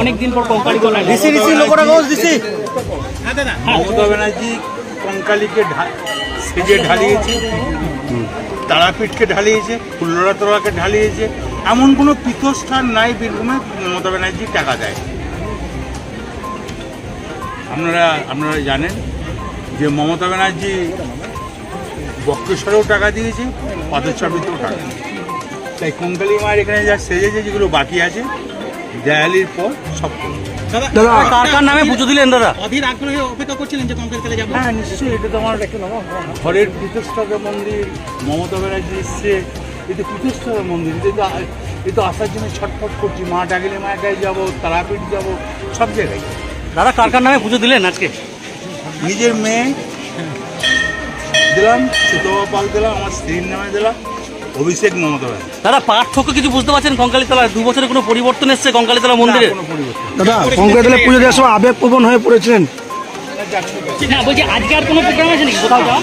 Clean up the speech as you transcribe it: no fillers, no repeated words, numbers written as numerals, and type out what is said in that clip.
অনেকদিন পর কঙ্কালী মমতা ব্যানার্জি কঙ্কালীকে সেজে ঢালিয়েছে, তারাপীঠকে ঢালিয়েছে, ফুল্লরাতলাকে ঢালিয়েছে। এমন কোনো পীঠস্থান নাই বীরভূমে মমতা ব্যানার্জি টাকা দেয়। আপনারা জানেন যে মমতা ব্যানার্জি বক্রেশ্বরেও টাকা দিয়েছে, পাথরছবিতেও টাকা দিয়েছে। তাই কঙ্কালী মায়ের এখানে যা সেজেছে, যেগুলো বাকি আছে দেয়ালির পর সব কার নামে পুজো দিলেন দাদা? অধীর আগ্রহে অপেক্ষা করছিলেন যে কঙ্কালী তলায় যাবো। হ্যাঁ নিশ্চয়ই, এটা তো আমার ঘরের পীঠস্থাপক মন্দির। মমতা ব্যানার্জি এসছে, এটা পীঠস্থাপক মন্দির। এ তো আসার জন্য ছটফট করছি। মা ডাকলে মায়ের কাছে যাবো, তারাপীঠ যাবো, সব জায়গায়। দাদা কার নামে পুজো দিলেন আজকে? নিজের মেয়ে দিলাম, সুতবা পাল দিলাম, আমার স্ত্রীর নামে দিলাম, অভিষেক মমতা ব্যানার্জি। দাদা পার্থক্য কিছু বুঝতে পারছেন কঙ্কালী তলায় 2 বছরে কোনো পরিবর্তন এসছে কঙ্কালী তলা মন্দিরে? কোনো পরিবর্তন দাদা কঙ্কালী তলায় পুজো দেওয়ার সময় আবেগপ্রবণ হয়ে পড়েছিলেন? না বলছি আজকে আর কোনো প্রোগ্রাম আছে নাকি কোথাও যাওয়া?